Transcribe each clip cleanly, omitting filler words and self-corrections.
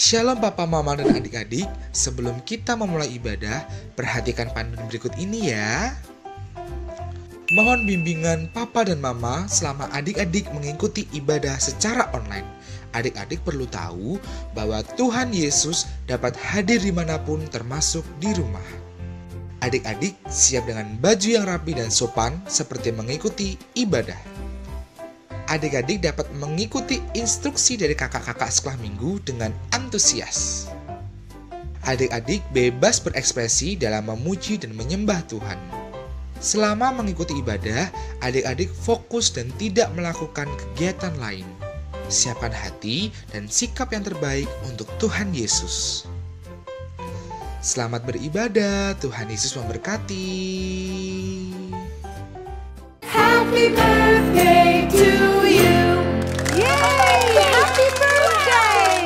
Shalom Papa, Mama, dan adik-adik. Sebelum kita memulai ibadah, perhatikan panduan berikut ini ya. Mohon bimbingan Papa dan Mama selama adik-adik mengikuti ibadah secara online. Adik-adik perlu tahu bahwa Tuhan Yesus dapat hadir dimanapun termasuk di rumah. Adik-adik siap dengan baju yang rapi dan sopan seperti mengikuti ibadah. Adik-adik dapat mengikuti instruksi dari kakak-kakak sekolah minggu dengan antusias. Adik-adik bebas berekspresi dalam memuji dan menyembah Tuhan. Selama mengikuti ibadah, adik-adik fokus dan tidak melakukan kegiatan lain. Siapkan hati dan sikap yang terbaik untuk Tuhan Yesus. Selamat beribadah, Tuhan Yesus memberkati. Happy birthday to you. Yay! Happy birthday.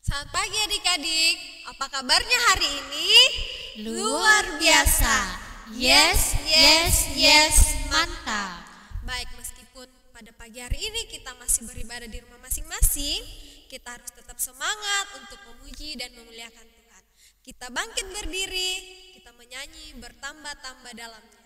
Selamat pagi adik-adik. Apa kabarnya hari ini? Luar biasa. Yes, yes, yes, mantap. Baik, meskipun pada pagi hari ini kita masih beribadah di rumah masing-masing, kita harus tetap semangat untuk memuji dan memuliakan Tuhan. Kita bangkit berdiri, kita menyanyi bertambah-tambah dalamnya.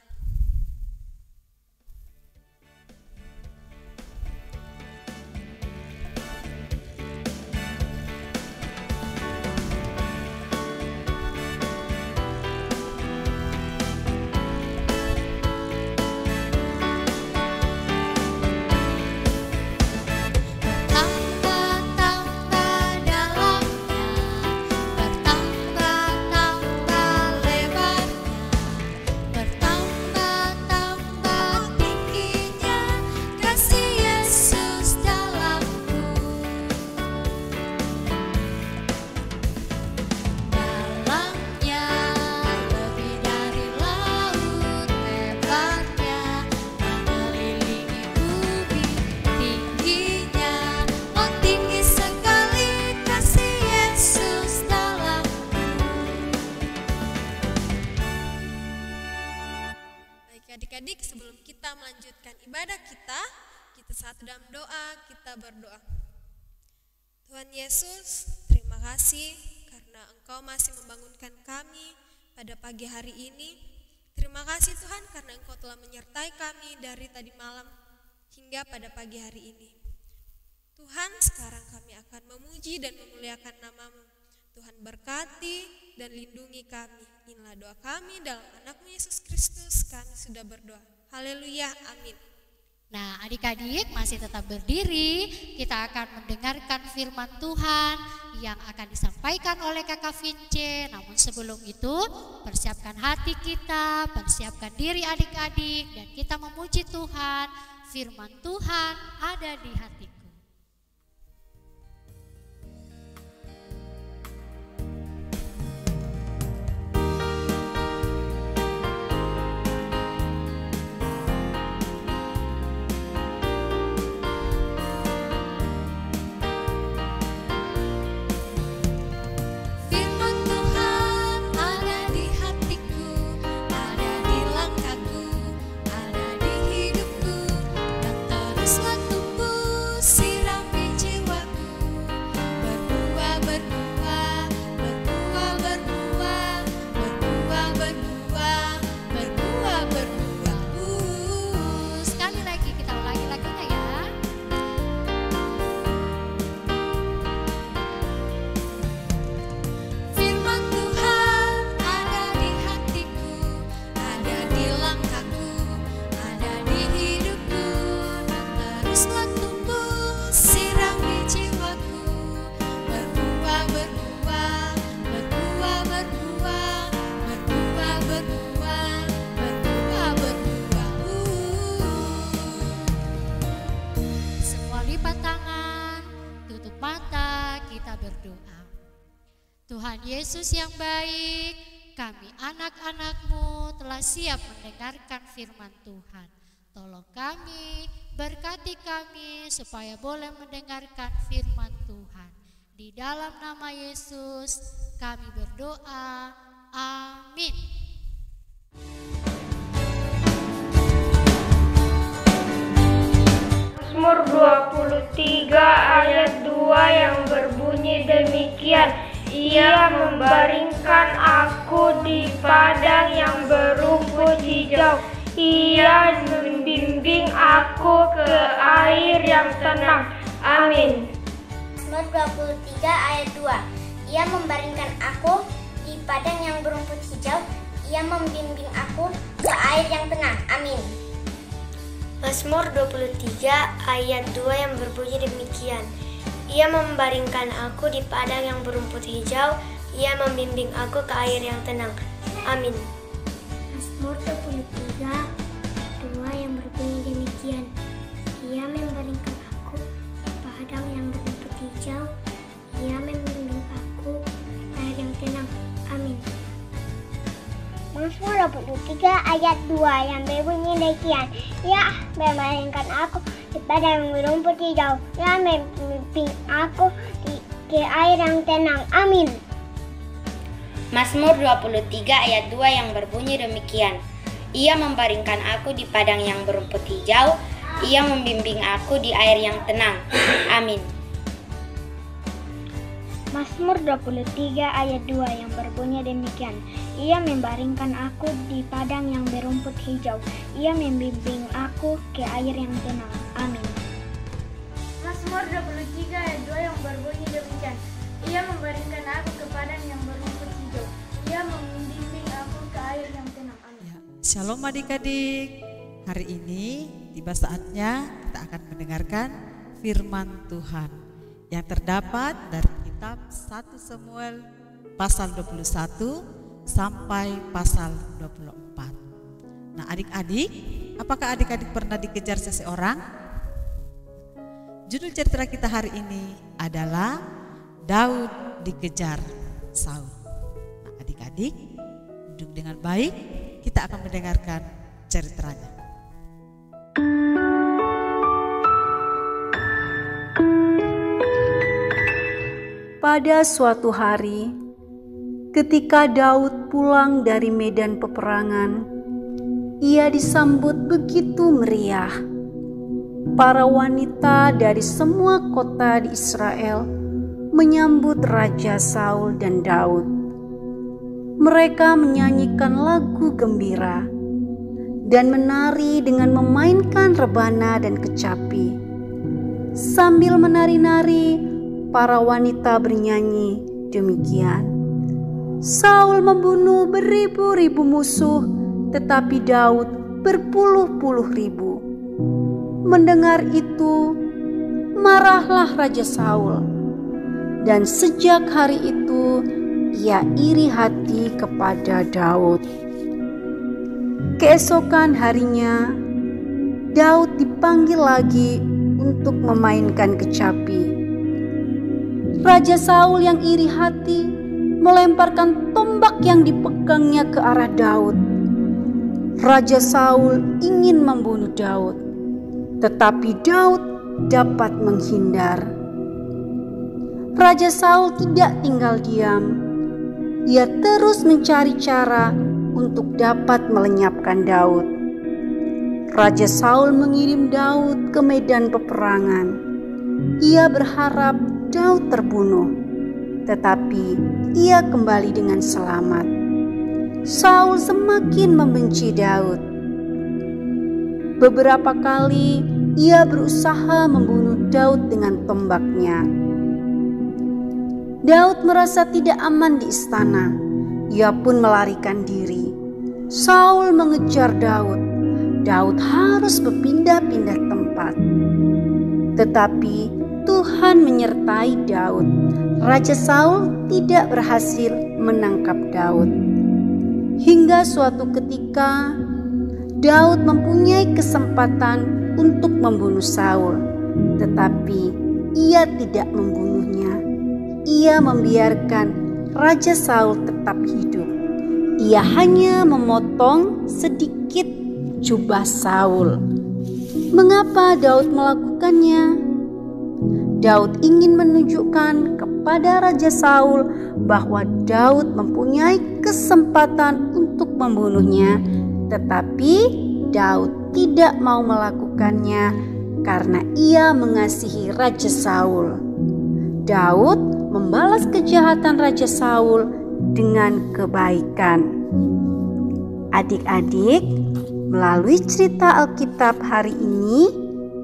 Adik-adik, sebelum kita melanjutkan ibadah kita satu dalam doa, kita berdoa. Tuhan Yesus, terima kasih karena Engkau masih membangunkan kami pada pagi hari ini. Terima kasih Tuhan karena Engkau telah menyertai kami dari tadi malam hingga pada pagi hari ini. Tuhan, sekarang kami akan memuji dan memuliakan nama-Mu. Tuhan berkati dan lindungi kami. Inilah doa kami dalam anak-Mu Yesus Kristus, kami sudah berdoa. Haleluya, amin. Nah, adik-adik masih tetap berdiri. Kita akan mendengarkan firman Tuhan yang akan disampaikan oleh Kakak Vince. Namun sebelum itu, persiapkan hati kita, persiapkan diri adik-adik, dan kita memuji Tuhan. Firman Tuhan ada di hatiku. Tuhan Yesus yang baik, kami anak-anak-Mu telah siap mendengarkan firman Tuhan. Tolong kami, berkati kami supaya boleh mendengarkan firman Tuhan. Di dalam nama Yesus kami berdoa, amin. Mazmur 23 ayat 2 yang berbunyi, demikian. Ia membaringkan aku di padang yang berumput hijau. Ia membimbing aku ke air yang tenang. Amin. Mazmur 23 ayat 2. Ia membaringkan aku di padang yang berumput hijau. Ia membimbing aku ke air yang tenang. Amin. Mazmur 23 ayat 2 yang berbunyi demikian. Ia membaringkan aku di padang yang berumput hijau. Ia membimbing aku ke air yang tenang. Amin. Mazmur 23 2 yang berbunyi demikian. Ia membaringkan aku di padang yang berumput hijau. Ia membimbing aku ke air yang tenang. Amin. Mazmur 23 ayat 2 yang berbunyi demikian. Ia membaringkan aku di padang yang berumput hijau. Ia membimbing aku ke air yang tenang. Amin. Mazmur 23 ayat 2 yang berbunyi demikian. Ia membaringkan aku di padang yang berumput hijau. Ia membimbing aku di air yang tenang. Amin. Mazmur 23 ayat 2 yang berbunyi demikian. Ia membaringkan aku di padang yang berumput hijau. Ia membimbing aku ke air yang tenang. Amin. Mazmur 23 ayat 2 yang berbunyi demikian. Ia membaringkan aku ke padang yang berumput hijau. Ia membimbing aku ke air yang tenang. Amin. Ya, Shalom adik-adik. Hari ini tiba saatnya kita akan mendengarkan firman Tuhan yang terdapat dari kitab 1 Samuel pasal 21 sampai pasal 24. Nah, adik-adik, apakah adik-adik pernah dikejar seseorang? Judul cerita kita hari ini adalah Daud dikejar Saul. Nah, adik-adik, duduk dengan baik, kita akan mendengarkan ceritanya. Pada suatu hari, ketika Daud pulang dari medan peperangan, ia disambut begitu meriah. Para wanita dari semua kota di Israel menyambut Raja Saul dan Daud. Mereka menyanyikan lagu gembira dan menari dengan memainkan rebana dan kecapi. Sambil menari-nari, para wanita bernyanyi demikian. Saul membunuh beribu-ribu musuh, tetapi Daud berpuluh-puluh ribu. Mendengar itu, marahlah Raja Saul. Dan sejak hari itu, ia iri hati kepada Daud. Keesokan harinya, Daud dipanggil lagi untuk memainkan kecapi. Raja Saul yang iri hati melemparkan tombak yang dipegangnya ke arah Daud. Raja Saul ingin membunuh Daud, tetapi Daud dapat menghindar. Raja Saul tidak tinggal diam. Ia terus mencari cara untuk dapat melenyapkan Daud. Raja Saul mengirim Daud ke medan peperangan. Ia berharap Daud terbunuh, tetapi ia kembali dengan selamat. Saul semakin membenci Daud. Beberapa kali ia berusaha membunuh Daud dengan tombaknya. Daud merasa tidak aman di istana. Ia pun melarikan diri. Saul mengejar Daud. Daud harus berpindah-pindah tempat. Tetapi Tuhan menyertai Daud. Raja Saul tidak berhasil menangkap Daud. Hingga suatu ketika Daud mempunyai kesempatan untuk membunuh Saul, tetapi ia tidak membunuhnya. Ia membiarkan Raja Saul tetap hidup. Ia hanya memotong sedikit jubah Saul. Mengapa Daud melakukannya? Daud ingin menunjukkan kepada Raja Saul bahwa Daud mempunyai kesempatan untuk membunuhnya, tetapi Daud tidak mau melakukannya karena ia mengasihi Raja Saul. Daud membalas kejahatan Raja Saul dengan kebaikan. Adik-adik, melalui cerita Alkitab hari ini,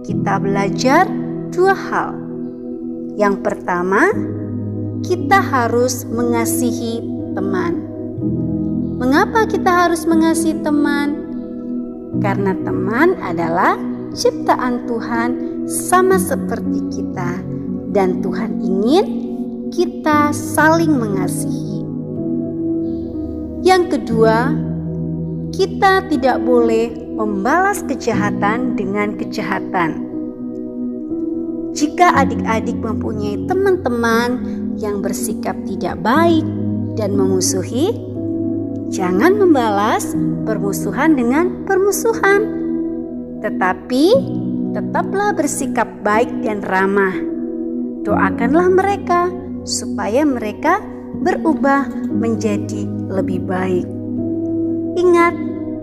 kita belajar dua hal. Yang pertama, kita harus mengasihi teman. Mengapa kita harus mengasihi teman? Karena teman adalah ciptaan Tuhan sama seperti kita, dan Tuhan ingin kita saling mengasihi. Yang kedua, kita tidak boleh membalas kejahatan dengan kejahatan. Jika adik-adik mempunyai teman-teman yang bersikap tidak baik dan memusuhi, jangan membalas permusuhan dengan permusuhan, tetapi tetaplah bersikap baik dan ramah. Doakanlah mereka supaya mereka berubah menjadi lebih baik. Ingat,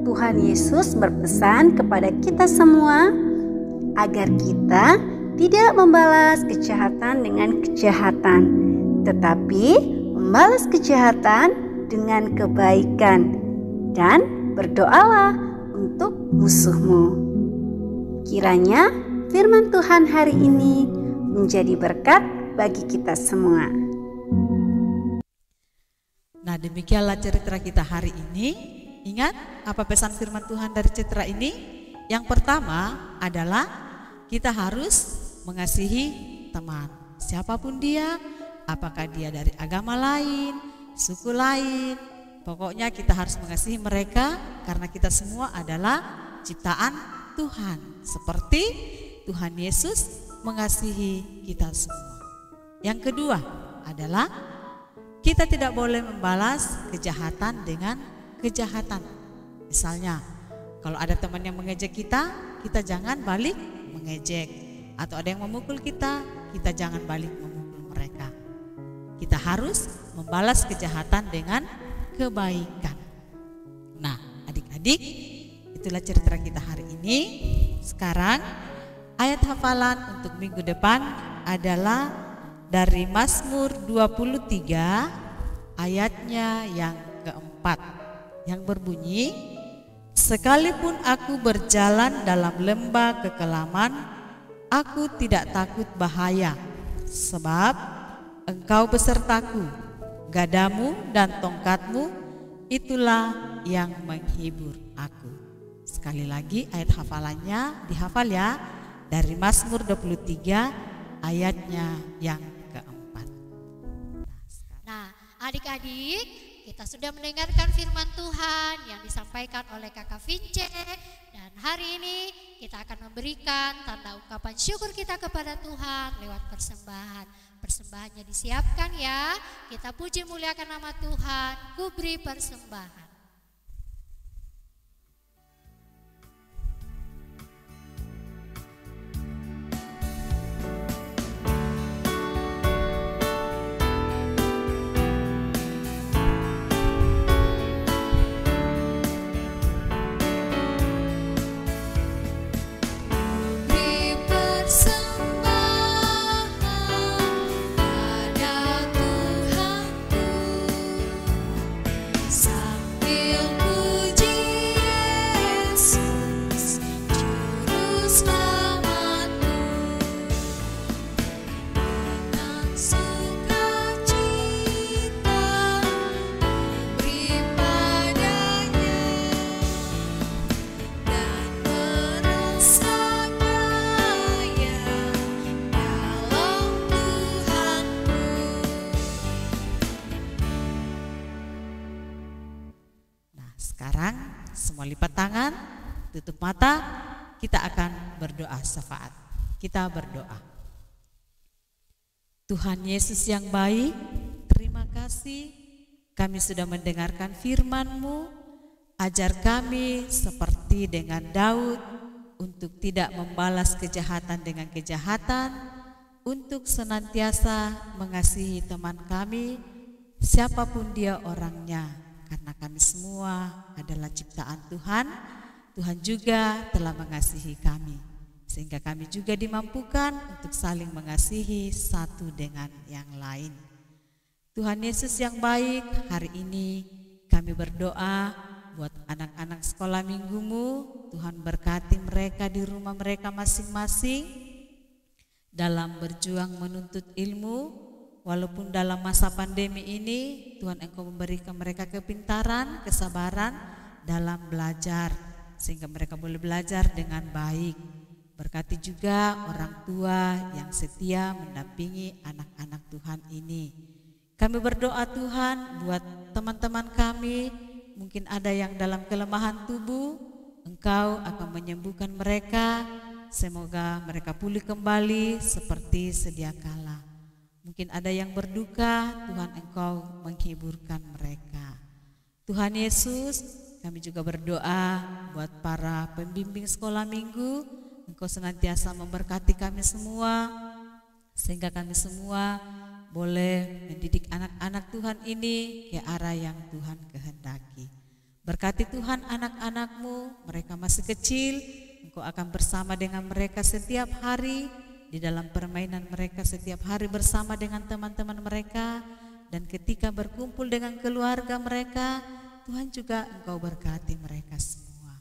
Tuhan Yesus berpesan kepada kita semua agar kita tidak membalas kejahatan dengan kejahatan, tetapi membalas kejahatan dengan kebaikan, dan berdoalah untuk musuhmu. Kiranya firman Tuhan hari ini menjadi berkat bagi kita semua. Nah, demikianlah cerita kita hari ini. Ingat apa pesan firman Tuhan dari cerita ini? Yang pertama adalah kita harus mengasihi teman, siapapun dia, apakah dia dari agama lain, suku lain. Pokoknya kita harus mengasihi mereka karena kita semua adalah ciptaan Tuhan, seperti Tuhan Yesus mengasihi kita semua. Yang kedua adalah kita tidak boleh membalas kejahatan dengan kejahatan. Misalnya, kalau ada teman yang mengejek kita, kita jangan balik mengejek. Atau ada yang memukul kita, kita jangan balik memukul mereka. Kita harus membalas kejahatan dengan kebaikan. Nah, adik-adik, itulah cerita kita hari ini. Sekarang ayat hafalan untuk minggu depan adalah dari Mazmur 23 ayatnya yang keempat, yang berbunyi, sekalipun aku berjalan dalam lembah kekelaman, aku tidak takut bahaya, sebab Engkau besertaku, gadamu dan tongkatmu, itulah yang menghibur aku. Sekali lagi ayat hafalannya dihafal ya, dari Mazmur 23 ayatnya yang keempat. Nah, adik-adik, kita sudah mendengarkan firman Tuhan yang disampaikan oleh Kakak Vince, dan hari ini kita akan memberikan tanda ungkapan syukur kita kepada Tuhan lewat persembahan. Persembahannya disiapkan ya. Kita puji muliakan nama Tuhan. Ku beri persembahan. Sekarang semua lipat tangan, tutup mata, kita akan berdoa syafaat. Kita berdoa. Tuhan Yesus yang baik, terima kasih kami sudah mendengarkan firman-Mu. Ajar kami seperti dengan Daud untuk tidak membalas kejahatan dengan kejahatan, untuk senantiasa mengasihi teman kami, siapapun dia orangnya. Karena kami semua adalah ciptaan Tuhan, Tuhan juga telah mengasihi kami. Sehingga kami juga dimampukan untuk saling mengasihi satu dengan yang lain. Tuhan Yesus yang baik, hari ini kami berdoa buat anak-anak sekolah minggumu. Tuhan berkati mereka di rumah mereka masing-masing dalam berjuang menuntut ilmu. Walaupun dalam masa pandemi ini, Tuhan Engkau memberikan mereka kepintaran, kesabaran dalam belajar, sehingga mereka boleh belajar dengan baik. Berkati juga orang tua yang setia mendampingi anak-anak Tuhan ini. Kami berdoa Tuhan buat teman-teman kami, mungkin ada yang dalam kelemahan tubuh, Engkau akan menyembuhkan mereka. Semoga mereka pulih kembali seperti sedia kala. Mungkin ada yang berduka, Tuhan Engkau menghiburkan mereka. Tuhan Yesus, kami juga berdoa buat para pembimbing sekolah minggu. Engkau senantiasa memberkati kami semua, sehingga kami semua boleh mendidik anak-anak Tuhan ini ke arah yang Tuhan kehendaki. Berkati Tuhan anak-anak-Mu, mereka masih kecil, Engkau akan bersama dengan mereka setiap hari, di dalam permainan mereka setiap hari bersama dengan teman-teman mereka, dan ketika berkumpul dengan keluarga mereka, Tuhan juga Engkau berkati mereka semua.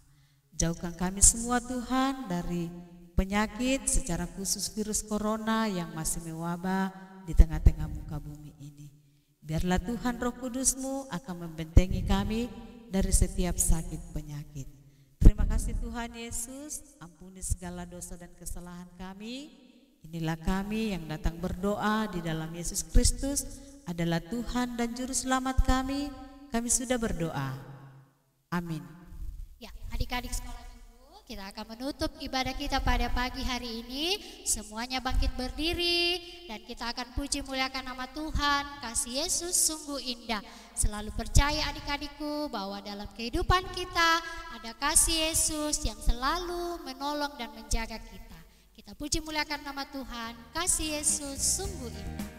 Jauhkan kami semua Tuhan dari penyakit, secara khusus virus corona yang masih mewabah di tengah-tengah muka bumi ini. Biarlah Tuhan Roh Kudus-Mu akan membentengi kami dari setiap sakit penyakit. Terima kasih Tuhan Yesus, ampuni segala dosa dan kesalahan kami. Inilah kami yang datang berdoa di dalam Yesus Kristus adalah Tuhan dan Juru Selamat kami. Kami sudah berdoa. Amin. Ya, adik-adik sekolah minggu, kita akan menutup ibadah kita pada pagi hari ini. Semuanya bangkit berdiri dan kita akan puji muliakan nama Tuhan. Kasih Yesus sungguh indah. Selalu percaya adik-adikku bahwa dalam kehidupan kita ada kasih Yesus yang selalu menolong dan menjaga kita. Kita puji muliakan nama Tuhan. Kasih Yesus sungguh indah.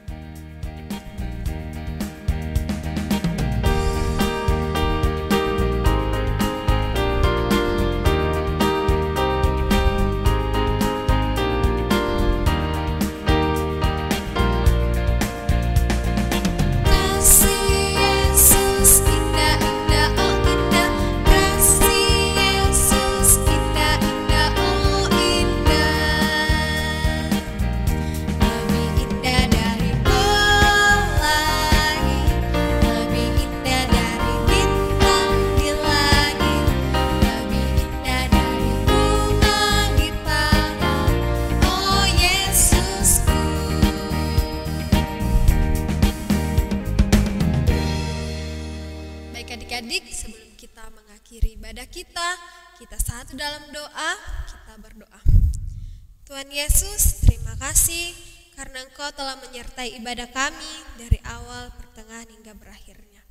Adik-adik, sebelum kita mengakhiri ibadah kita satu dalam doa, kita berdoa. Tuhan Yesus, terima kasih karena Engkau telah menyertai ibadah kami dari awal, pertengahan hingga berakhirnya.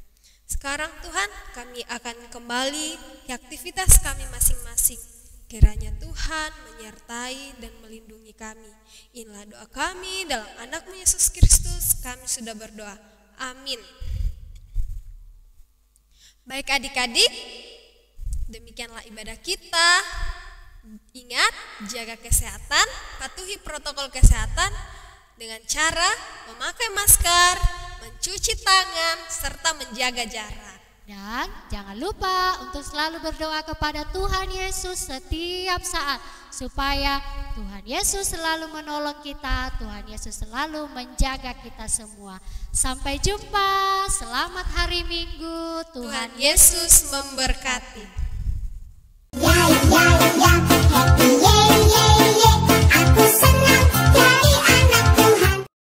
Sekarang Tuhan, kami akan kembali ke aktivitas kami masing-masing. Kiranya Tuhan menyertai dan melindungi kami. Inilah doa kami dalam anak-Mu Yesus Kristus, kami sudah berdoa. Amin. Baik adik-adik, demikianlah ibadah kita. Ingat, jaga kesehatan, patuhi protokol kesehatan dengan cara memakai masker, mencuci tangan, serta menjaga jarak. Dan jangan lupa untuk selalu berdoa kepada Tuhan Yesus setiap saat, supaya Tuhan Yesus selalu menolong kita, Tuhan Yesus selalu menjaga kita semua. Sampai jumpa, selamat hari Minggu, Tuhan Yesus memberkati.